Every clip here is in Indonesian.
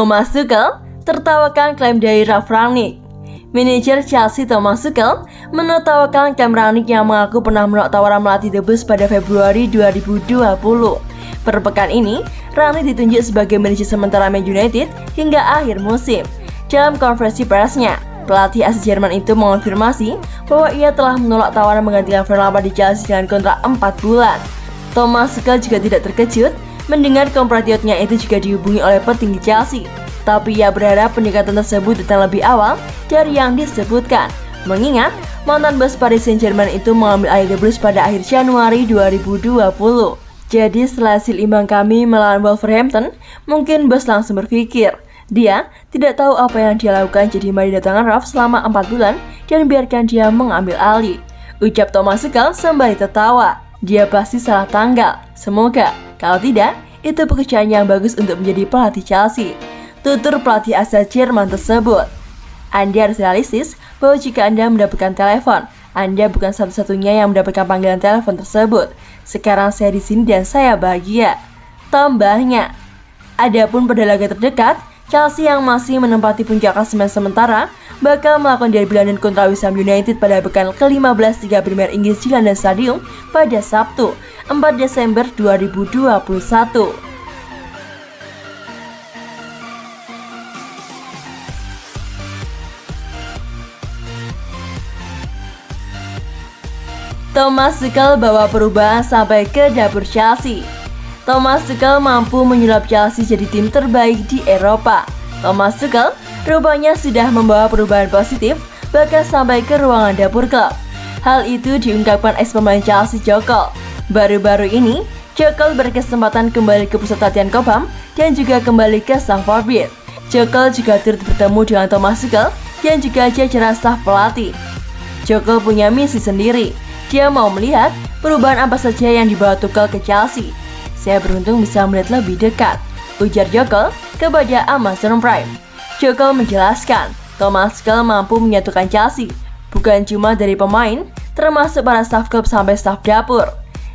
Thomas Tuchel tertawakan klaim dari Ralf Rangnick. Manajer Chelsea Thomas Tuchel menertawakan klaim Rangnick yang mengaku pernah menolak tawaran melatih The Blues pada Februari 2020. Per pekan ini, Rangnick ditunjuk sebagai manajer sementara Man United hingga akhir musim. Dalam konferensi persnya, pelatih asal Jerman itu mengonfirmasi bahwa ia telah menolak tawaran menggantikan Frank Lampard di Chelsea dengan kontrak 4 bulan. Thomas Tuchel juga tidak terkejut mendengar compatriotnya itu juga dihubungi oleh petinggi Chelsea. Tapi ia berharap pendekatan tersebut datang lebih awal dari yang disebutkan, mengingat mantan bos Paris Saint-Germain itu mengambil alih The Blues pada akhir Januari 2020. Jadi setelah hasil imbang kami melawan Wolverhampton, mungkin bos langsung berpikir, dia tidak tahu apa yang dia lakukan, jadi mari datangkan Ralf selama 4 bulan dan biarkan dia mengambil alih. Ucap Thomas Tuchel sembari tertawa. Dia pasti salah tanggal. Semoga, kalau tidak, itu pekerjaan yang bagus untuk menjadi pelatih Chelsea. Tutur pelatih asal Jerman tersebut. Anda harus realistis bahwa jika Anda mendapatkan telepon, Anda bukan satu-satunya yang mendapatkan panggilan telepon tersebut. Sekarang saya di sini dan saya bahagia. Tambahnya, adapun pada laga terdekat, Chelsea yang masih menempati puncak klasemen sementara bakal melakukan derby London kontra West Ham United pada pekan ke-15 Liga Premier Inggris di London Stadium pada Sabtu, 4 Desember 2021. Thomas Tuchel bawa perubahan sampai ke dapur Chelsea. Thomas Tuchel mampu menyulap Chelsea jadi tim terbaik di Eropa. Thomas Tuchel rupanya sudah membawa perubahan positif bahkan sampai ke ruangan dapur klub. Hal itu diungkapkan ex-pemain Chelsea Jokel. Baru-baru ini, Jokel berkesempatan kembali ke pusat latihan Cobham dan juga kembali ke Stamford Bridge. Jokel juga turut bertemu dengan Thomas Tuchel dan juga jajaran staf pelatih. Jokel punya misi sendiri. Dia mau melihat perubahan apa saja yang dibawa Tuchel ke Chelsea. Saya beruntung bisa melihat lebih dekat, ujar Jokel kepada Amazon Prime. Jokel menjelaskan, Thomas Tuchel mampu menyatukan Chelsea, bukan cuma dari pemain, termasuk para staf klub sampai staf dapur.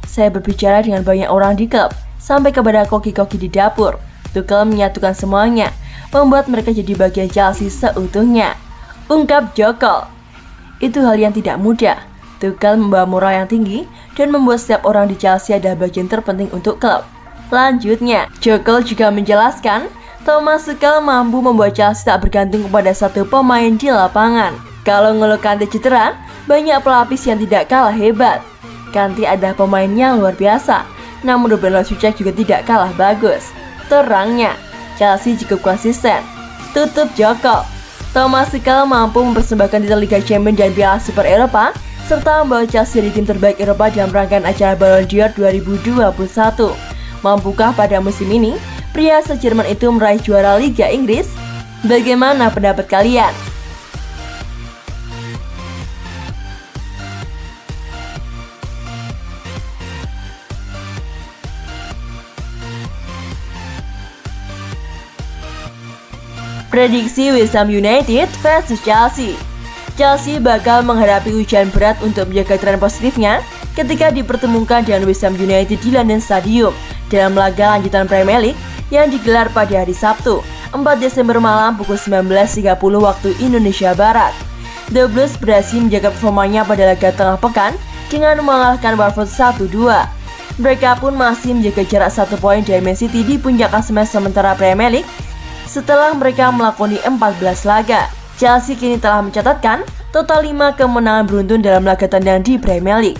Saya berbicara dengan banyak orang di klub, sampai kepada koki-koki di dapur. Tuchel menyatukan semuanya, membuat mereka jadi bagian Chelsea seutuhnya, ungkap Jokel. Itu hal yang tidak mudah. Tuchel membawa moral yang tinggi dan membuat setiap orang di Chelsea adalah bagian terpenting untuk klub. Lanjutnya, Jokel juga menjelaskan, Thomas Tuchel mampu membuat Chelsea tak bergantung kepada satu pemain di lapangan. Kalau N'Golo Kante cedera, banyak pelapis yang tidak kalah hebat. Kante adalah pemain yang luar biasa, namun Ruben Loftus-Cheek juga tidak kalah bagus. Terangnya, Chelsea cukup konsisten. Tutup Jokel. Thomas Tuchel mampu mempersembahkan titel Liga Champions dan Piala Super Eropa, serta membawa Chelsea jadi tim terbaik Eropa dalam rangkaian acara Ballon d'Or 2021. Mampukah pada musim ini, pria asal Jerman itu meraih juara Liga Inggris? Bagaimana pendapat kalian? Prediksi West Ham United versus Chelsea. Chelsea bakal menghadapi ujian berat untuk menjaga tren positifnya ketika dipertemukan dengan West Ham United di London Stadium dalam laga lanjutan Premier League yang digelar pada hari Sabtu, 4 Desember malam pukul 19.30 waktu Indonesia Barat. The Blues berhasil menjaga performanya pada laga tengah pekan dengan mengalahkan Watford 1-2. Mereka pun masih menjaga jarak 1 poin dari Man City di puncak klasemen sementara Premier League setelah mereka melakoni 14 laga. Chelsea kini telah mencatatkan total 5 kemenangan beruntun dalam laga tandang di Premier League,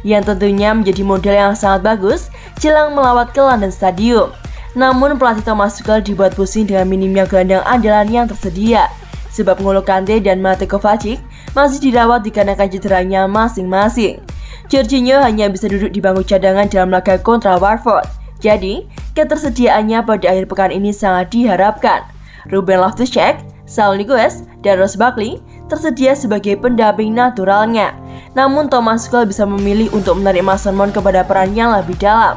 yang tentunya menjadi modal yang sangat bagus jelang melawat ke London Stadium. Namun pelatih Thomas Tuchel dibuat pusing dengan minimnya gelandang andalan yang tersedia, sebab N'Golo Kante dan Mateo Kovacic masih dirawat dikarenakan cederanya masing-masing. Jorginho hanya bisa duduk di bangku cadangan dalam laga kontra Watford, jadi ketersediaannya pada akhir pekan ini sangat diharapkan. Ruben Loftus-Cheek, Saul Niguez, dan Ross Barkley tersedia sebagai pendamping naturalnya. Namun Thomas Tuchel bisa memilih untuk menarik Mason Mount kepada peran yang lebih dalam.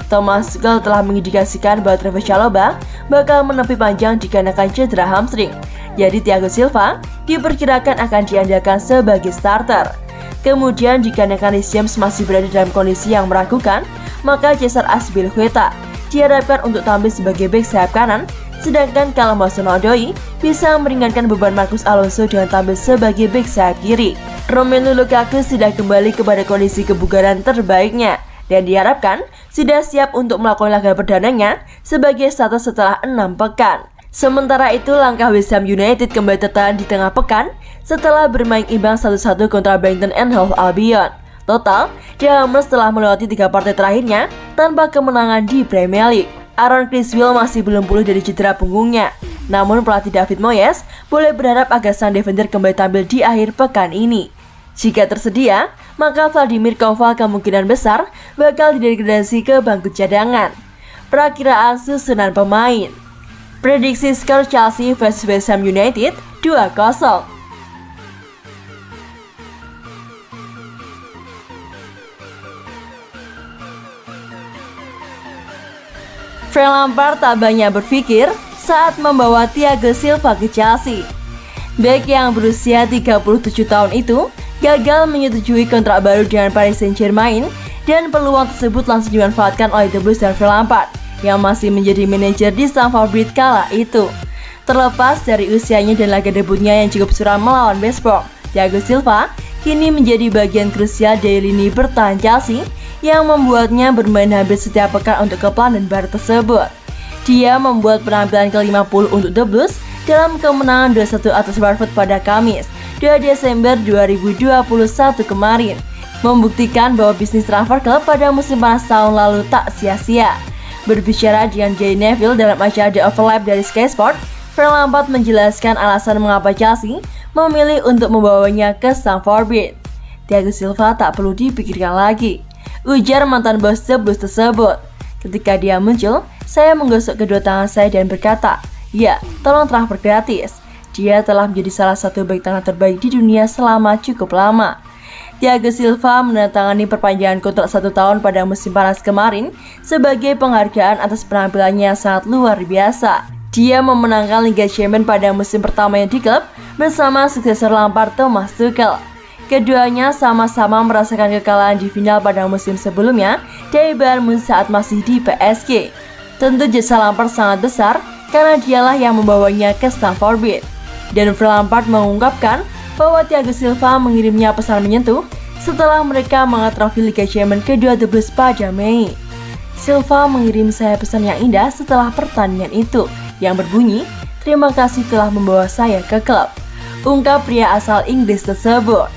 Thomas Tuchel telah mengindikasikan bahwa Trevoh Chalobah bakal menepi panjang dikarenakan cedera hamstring. Jadi Thiago Silva diperkirakan akan diandalkan sebagai starter. Kemudian dikarenakan Reece James masih berada dalam kondisi yang meragukan, maka Cesar Azpilicueta diharapkan untuk tampil sebagai bek sayap kanan, sedangkan Callum Hudson-Odoi bisa meringankan beban Marcos Alonso dengan tampil sebagai bek sayap kiri. Romelu Lukaku sudah kembali kepada kondisi kebugaran terbaiknya dan diharapkan sudah siap untuk melakukan laga perdananya sebagai starter setelah 6 pekan. Sementara itu, langkah West Ham United kembali tertahan di tengah pekan setelah bermain imbang 1-1 kontra Brighton and Hove Albion. Total, The Hammers telah melewati 3 partai terakhirnya tanpa kemenangan di Premier League. Aaron Cresswell masih belum pulih dari cedera punggungnya. Namun pelatih David Moyes boleh berharap agar sang defender kembali tampil di akhir pekan ini. Jika tersedia, maka Vladimir Koval kemungkinan besar bakal didegradasi ke bangku cadangan. Perakiraan susunan pemain. Prediksi skor Chelsea vs West Ham United 2-0. Frank Lampard tak banyak berpikir saat membawa Thiago Silva ke Chelsea. Bek yang berusia 37 tahun itu gagal menyetujui kontrak baru dengan Paris Saint-Germain dan peluang tersebut langsung dimanfaatkan oleh The Blues dan Frank Lampard yang masih menjadi manajer di Stamford Bridge kala itu. Terlepas dari usianya dan laga debutnya yang cukup suram melawan West Brom, Thiago Silva kini menjadi bagian krusial dari lini bertahan Chelsea yang membuatnya bermain hampir setiap pekan untuk klub London baru tersebut. Dia membuat penampilan ke-50 untuk The Blues dalam kemenangan 2-1 atas Watford pada Kamis 2 Desember 2021 kemarin, membuktikan bahwa bisnis transfer klub pada musim panas tahun lalu tak sia-sia. Berbicara dengan Gary Neville dalam acara The Overlap dari Sky Sport, Frank Lampard menjelaskan alasan mengapa Chelsea memilih untuk membawanya ke Stamford Bridge. Thiago Silva tak perlu dipikirkan lagi, ujar mantan bos The Blues tersebut. Ketika dia muncul, saya menggosok kedua tangan saya dan berkata, "Ya, tolong transfer gratis." Dia telah menjadi salah satu bek tengah terbaik di dunia selama cukup lama. Thiago Silva menandatangani perpanjangan kontrak 1 tahun pada musim panas kemarin sebagai penghargaan atas penampilannya yang sangat luar biasa. Dia memenangkan Liga Champions pada musim pertamanya di klub bersama suksesor Lampard, Thomas Tuchel. Keduanya sama-sama merasakan kekalahan di final pada musim sebelumnya dari Bayern Munich saat masih di PSG. Tentu jasa Lampard sangat besar karena dialah yang membawanya ke Stamford Bridge. Dan Frank Lampard mengungkapkan bahwa Thiago Silva mengirimnya pesan menyentuh setelah mereka mengangkat trofi Liga Champions kedua The Blues pada Mei. Silva mengirim saya pesan yang indah setelah pertandingan itu yang berbunyi, "Terima kasih telah membawa saya ke klub," ungkap pria asal Inggris tersebut.